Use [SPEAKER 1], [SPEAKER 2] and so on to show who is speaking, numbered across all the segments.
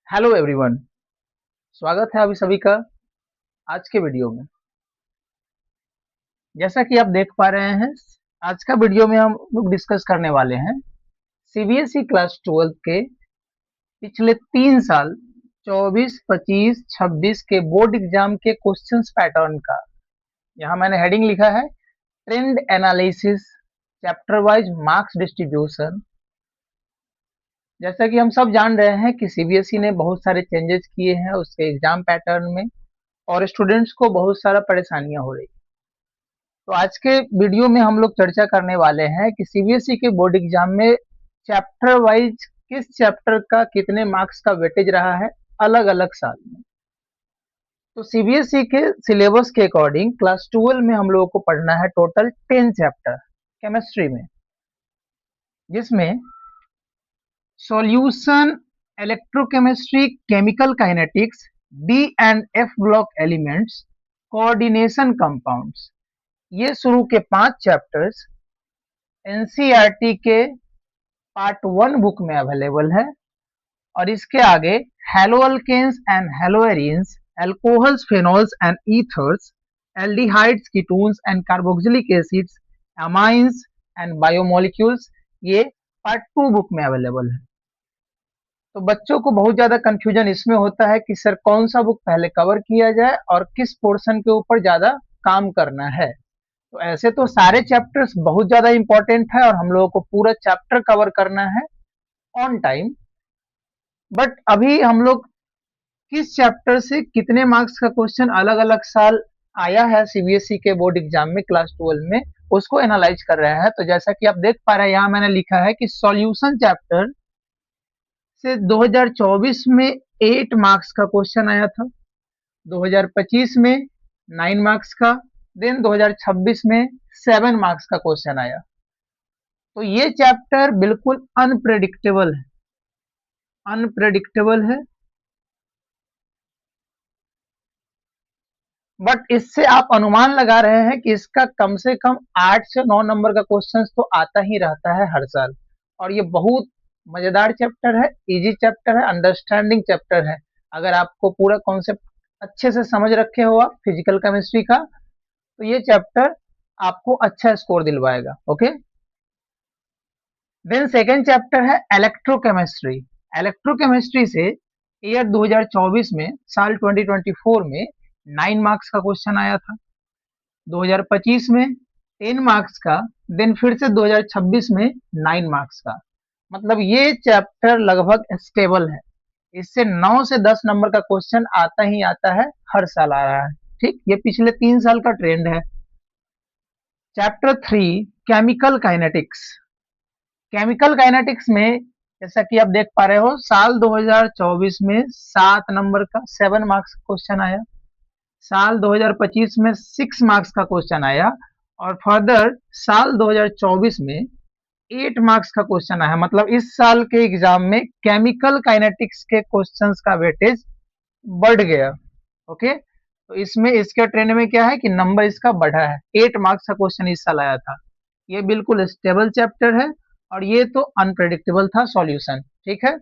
[SPEAKER 1] Hello everyone. स्वागत है अभी सभी का आज के वीडियो में। जैसा कि आप देख पा रहे हैं, आज का वीडियो में हम लोग डिस्कस करने वाले हैं सीबीएसई क्लास 12 के पिछले 3 साल 24, 25, 26 के बोर्ड एग्जाम के क्वेश्चंस पैटर्न का। यहाँ मैंने हेडिंग लिखा है trend analysis chapter wise marks distribution. जैसा कि हम सब जान रहे हैं कि सीबीएसई ने बहुत सारे चेंजेस किए हैं उसके एग्जाम पैटर्न में और स्टूडेंट्स को बहुत सारा परेशानियां हो रही। तो आज के वीडियो में हम लोग चर्चा करने वाले हैं कि सीबीएसई के बोर्ड एग्जाम में चैप्टर वाइज किस चैप्टर का कितने मार्क्स का वेटेज रहा है अलग अलग साल में। तो सीबीएसई के सिलेबस के अकॉर्डिंग क्लास 12 में हम लोगों को पढ़ना है टोटल 10 चैप्टर केमिस्ट्री में, जिसमें solution, electrochemistry, chemical kinetics, D and F block elements, coordination compounds, ये शुरू के 5 चैप्टर्स एनसीईआरटी के पार्ट 1 बुक में अवेलेबल है। और इसके आगे haloalkanes and haloarenes, alcohols, phenols and ethers, aldehydes, ketones and carboxylic acids, amines and biomolecules, ये पार्ट 2 बुक में अवेलेबल है। तो बच्चों को बहुत ज्यादा कंफ्यूजन इसमें होता है कि सर कौन सा बुक पहले कवर किया जाए और किस पोर्शन के ऊपर ज्यादा काम करना है। तो ऐसे तो सारे चैप्टर्स बहुत ज्यादा इंपॉर्टेंट है और हम लोगों को पूरा चैप्टर कवर करना है ऑन टाइम। बट अभी हम लोग किस चैप्टर से कितने मार्क्स का क्वेश्चन अलग अलग साल आया है सीबीएसई के बोर्ड एग्जाम में क्लास 12 में, उसको एनालाइज कर रहे हैं। तो जैसा कि आप देख पा रहे हैं, यहाँ मैंने लिखा है कि सॉल्यूशन चैप्टर से 2024 में 8 मार्क्स का क्वेश्चन आया था, 2025 में 9 मार्क्स का, देन 2026 में 7 मार्क्स का क्वेश्चन आया। तो ये चैप्टर बिल्कुल अनप्रेडिक्टेबल है, अनप्रेडिक्टेबल है। बट इससे आप अनुमान लगा रहे हैं कि इसका कम से कम 8 से 9 नंबर का क्वेश्चन तो आता ही रहता है हर साल। और ये बहुत मजेदार चैप्टर है, इजी चैप्टर है, अंडरस्टैंडिंग चैप्टर है। अगर आपको पूरा कॉन्सेप्ट अच्छे से समझ रखे हो आप फिजिकल केमिस्ट्री का, तो ये चैप्टर आपको अच्छा स्कोर दिलवाएगा। ओके, देन सेकेंड चैप्टर है इलेक्ट्रोकेमिस्ट्री। इलेक्ट्रोकेमिस्ट्री से ईयर 2024 में, साल 2024 में 9 मार्क्स का क्वेश्चन आया था, 2025 में 10 मार्क्स का, देन फिर से 2026 में 9 मार्क्स का। मतलब ये चैप्टर लगभग स्टेबल है, इससे 9 से 10 नंबर का क्वेश्चन आता ही आता है, हर साल आ रहा है। ठीक, ये पिछले 3 साल का ट्रेंड है। Chapter 3 chemical kinetics. Chemical kinetics में जैसा कि आप देख पा रहे हो, साल 2024 में 7 नंबर का 7 मार्क्स का क्वेश्चन आया, साल 2025 में 6 मार्क्स का क्वेश्चन आया, और फर्दर साल 2024 में 8 मार्क्स का क्वेश्चन आया। मतलब इस साल के एग्जाम में केमिकल काइनेटिक्स के क्वेश्चंस का वेटेज बढ़ गया। ओके, तो इसमें इसके ट्रेंड में क्या है कि नंबर इसका बढ़ा है, 8 मार्क्स का क्वेश्चन इस साल आया था। ये बिल्कुल स्टेबल चैप्टर है और ये तो अनप्रेडिक्टेबल था सॉल्यूशन। ठीक है,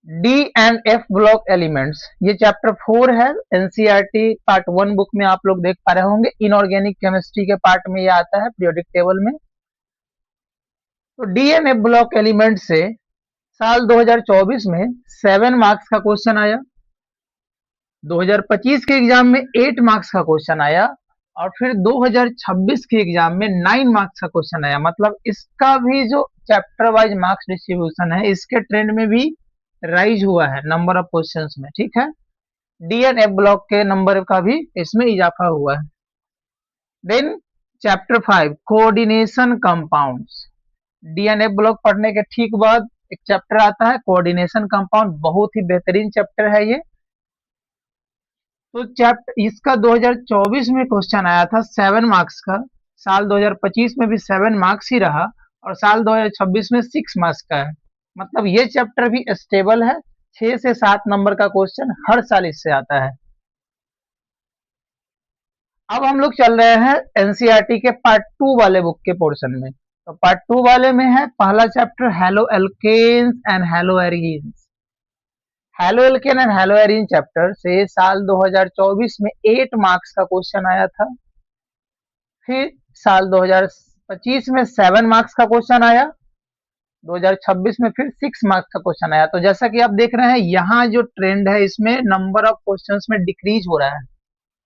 [SPEAKER 1] D and F block elements, ये चैप्टर 4 है, एनसीईआरटी पार्ट 1 बुक में आप लोग देख पा रहे होंगे। इनऑर्गेनिक केमिस्ट्री के पार्ट में ये आता है पीरियोडिक टेबल में। तो D and F block element से साल 2024 में 7 मार्क्स का क्वेश्चन आया, 2025 के एग्जाम में 8 मार्क्स का क्वेश्चन आया, और फिर 2026 के एग्जाम में 9 मार्क्स का क्वेश्चन आया। मतलब इसका भी जो चैप्टर वाइज मार्क्स डिस्ट्रीब्यूशन है, इसके ट्रेंड में भी राइज हुआ है नंबर ऑफ क्वेश्चंस में। ठीक है, डी एंड एफ ब्लॉक के नंबर का भी इसमें इजाफा हुआ है। Then chapter 5 coordination compounds. D and F block पढ़ने के ठीक बाद एक चैप्टर आता है कोऑर्डिनेशन कंपाउंड, बहुत ही बेहतरीन चैप्टर है ये। तो चैप्टर इसका 2024 में क्वेश्चन आया था 7 मार्क्स का, साल 2025 में भी 7 मार्क्स ही रहा, और साल 2026 में 6 मार्क्स का है। मतलब ये चैप्टर भी स्टेबल है, 6 से 7 नंबर का क्वेश्चन हर साल इससे आता है। अब हम लोग चल रहे हैं एनसीईआरटी के पार्ट 2 वाले बुक के पोर्शन में। तो पार्ट 2 वाले में है पहला chapter haloalkanes and haloarenes. Haloalkane and haloarene chapter से साल 2024 में 8 मार्क्स का क्वेश्चन आया था। फिर साल 2025 में 7 मार्क्स का क्वेश्चन आया। 2026 में फिर 6 मार्क्स का क्वेश्चन आया। तो जैसा कि आप देख रहे हैं यहाँ जो ट्रेंड है इसमें नंबर ऑफ क्वेश्चंस में डिक्रीज हो रहा है।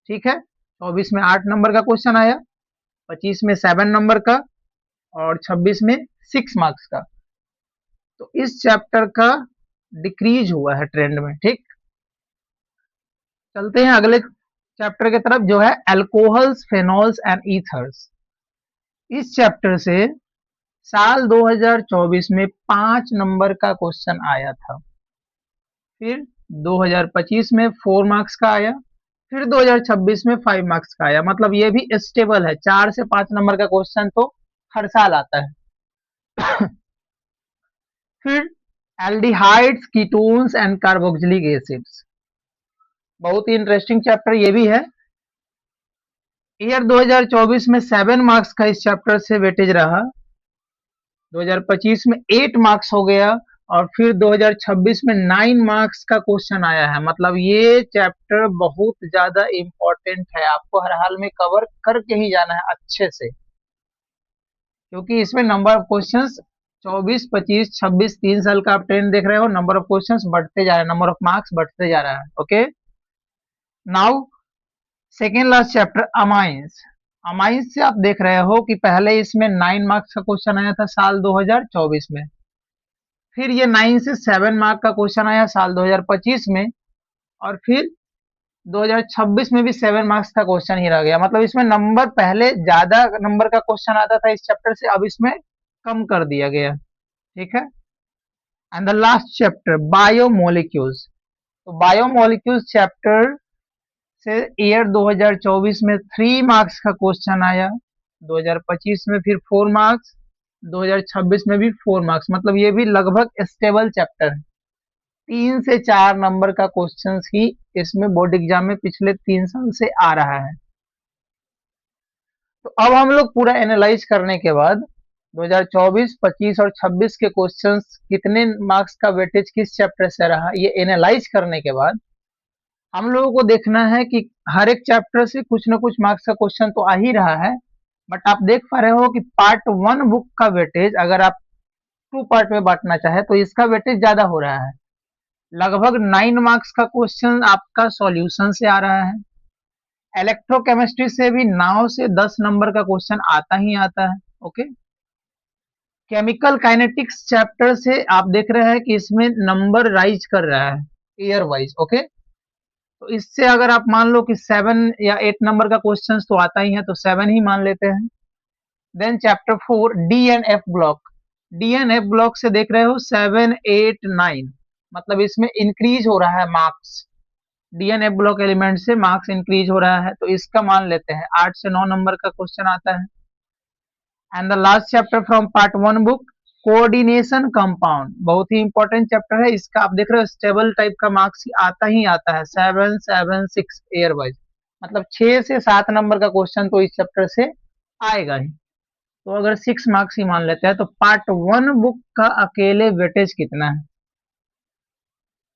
[SPEAKER 1] ठीक है, 24 में 8 नंबर का क्वेश्चन आया, 25 में 7 नंबर का और 26 में 6 मार्क्स का। तो इस चैप्टर का डिक्रीज हुआ है ट्रेंड में। ठीक, चलते हैं अगले चैप्टर की तरफ जो है अल्कोहल्स, फेनॉल्स एंड ईथर्स। इस चैप्टर से साल 2024 में 5 नंबर का क्वेश्चन आया था। फिर 2025 में 4 मार्क्स का आया। फिर 2026 में 5 मार्क्स का आया। मतलब ये भी स्टेबल है, 4 से 5 नंबर का क्वेश्चन तो हर साल आता है। फिर aldehydes, ketones and carboxylic acids, बहुत ही इंटरेस्टिंग चैप्टर ये भी है। ईयर 2024 में 7 मार्क्स का इस चैप्टर से वेटेज रहा। 2025 में 8 मार्क्स हो गया और फिर 2026 में 9 मार्क्स का क्वेश्चन आया है। मतलब ये चैप्टर बहुत ज्यादा इंपॉर्टेंट है, आपको हर हाल में कवर करके ही जाना है अच्छे से, क्योंकि इसमें नंबर ऑफ क्वेश्चंस 24, 25, 26 3 साल का आप ट्रेंड देख रहे हो, नंबर ऑफ क्वेश्चंस बढ़ते जा रहे हैं, नंबर ऑफ मार्क्स बढ़ते जा रहा है। Okay, now second last chapter amines. Amines से आप देख रहे हो कि पहले इसमें 9 मार्क्स का क्वेश्चन आया था साल 2024 में। फिर ये 9 से 7 मार्क का क्वेश्चन आया साल 2025 में और फिर 2026 में भी 7 मार्क्स का क्वेश्चन ही रह गया। मतलब इसमें नंबर, पहले ज्यादा नंबर का क्वेश्चन आता था इस चैप्टर से, अब इसमें कम कर दिया गया। ठीक है, and the last chapter biomolecules. तो बायोमोलिक्यूल्स चैप्टर से ईयर 2024 में 3 मार्क्स का क्वेश्चन आया, 2025 में फिर 4 मार्क्स, 2026 में भी 4 मार्क्स। मतलब ये भी लगभग स्टेबल चैप्टर है। 3 से 4 नंबर का क्वेश्चन ही इसमें बोर्ड एग्जाम में पिछले 3 साल से आ रहा है। तो अब हम लोग पूरा एनालाइज करने के बाद 2024, 25 और 26 के क्वेश्चंस कितने मार्क्स का वेटेज किस चैप्टर से रहा, ये एनालाइज करने के बाद हम लोगों को देखना है कि हर एक चैप्टर से कुछ ना कुछ मार्क्स का क्वेश्चन तो आ ही रहा है। बट आप देख पा रहे हो कि पार्ट 1 बुक का वेटेज अगर आप 2 पार्ट में बांटना चाहे तो इसका वेटेज ज्यादा हो रहा है। लगभग 9 मार्क्स का क्वेश्चन आपका सॉल्यूशन से आ रहा है। इलेक्ट्रोकेमिस्ट्री से भी 9 से 10 नंबर का क्वेश्चन आता ही आता है। ओके, केमिकल काइनेटिक्स चैप्टर से आप देख रहे हैं कि इसमें नंबर राइज कर रहा है ईयर वाइज। ओके, तो इससे अगर आप मान लो कि 7 या 8 नंबर का क्वेश्चन तो आता ही है, तो 7 ही मान लेते हैं। Then chapter 4 D and F block. D and F block से देख रहे हो 7, 8, 9, मतलब इसमें इंक्रीज हो रहा है marks. D and F block element से मार्क्स इंक्रीज हो रहा है, तो इसका मान लेते हैं 8 से 9 नंबर का क्वेश्चन आता है। And the last chapter from part 1 book coordination compound, बहुत ही इंपॉर्टेंट चैप्टर है। इसका आप देख रहे हो स्टेबल टाइप का मार्क्स ही आता है 7, 7, 6 ईयर वाइज। मतलब 6 से 7 नंबर का क्वेश्चन तो इस चैप्टर से आएगा ही। तो अगर 6 मार्क्स ही मान लेते हैं तो पार्ट 1 बुक का अकेले वेटेज कितना है?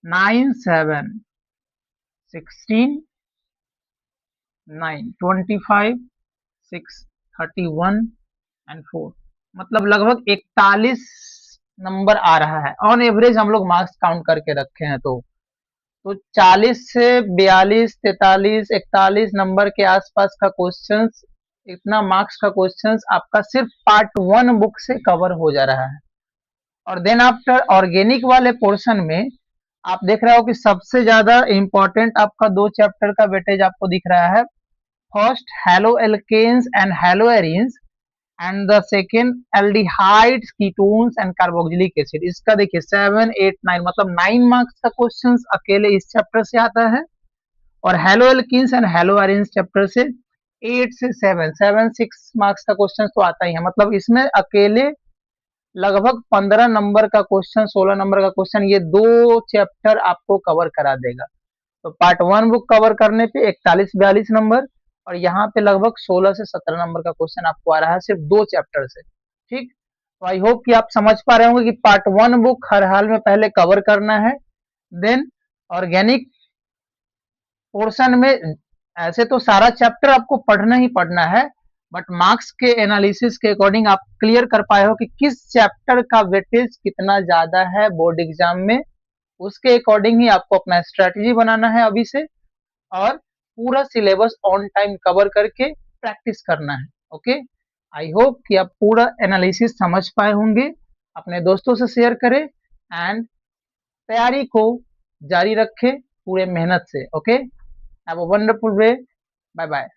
[SPEAKER 1] 9, 7, 16, 9, 25, 6, 31 एंड 4, मतलब लगभग 41 नंबर आ रहा है ऑन एवरेज। हम लोग मार्क्स काउंट करके रखे हैं तो 40 से 42, 43, 41 नंबर के आसपास का क्वेश्चंस, इतना मार्क्स का क्वेश्चंस आपका सिर्फ पार्ट 1 बुक से कवर हो जा रहा है। और देन आफ्टर ऑर्गेनिक वाले पोर्शन में आप देख रहे हो कि सबसे ज्यादा इंपॉर्टेंट आपका 2 चैप्टर का वेटेज आपको दिख रहा है। First haloalkanes and haloarenes and the second aldehydes, ketones and carboxylic acid. इसका देखिए 7, 8, 9, मतलब 9 मार्क्स का क्वेश्चन अकेले इस चैप्टर से आता है। और hello alkenes and hello arenes chapter से 8 से 7, 7, 6 मार्क्स का क्वेश्चन तो आता ही है। मतलब इसमें अकेले लगभग 15 नंबर का क्वेश्चन, 16 नंबर का क्वेश्चन, ये 2 चैप्टर आपको कवर करा देगा। तो पार्ट 1 बुक कवर करने पे 41, 42 नंबर और यहाँ पे लगभग 16 से 17 नंबर का क्वेश्चन आपको आ रहा है सिर्फ 2 चैप्टर से। ठीक। तो आई होप कि आप समझ पा रहे होंगे कि पार्ट 1 बुक हर हाल में पहले कवर करना है, देन ऑर्गेनिक पोर्शन में ऐसे तो सारा चैप्टर आपको पढ़ना ही पढ़ना है, बट मार्क्स के एनालिसिस के अकॉर्डिंग आप क्लियर कर पाए हो कि किस चैप्टर का वेटेज कितना ज्यादा है बोर्ड एग्जाम में, उसके अकॉर्डिंग ही आपको अपना स्ट्रेटजी बनाना है अभी से, और पूरा सिलेबस ऑन टाइम कवर करके प्रैक्टिस करना है। ओके, आई होप कि आप पूरा एनालिसिस समझ पाए होंगे। अपने दोस्तों से शेयर करें एंड तैयारी को जारी रखें पूरे मेहनत से। Okay, have a wonderful day, bye bye.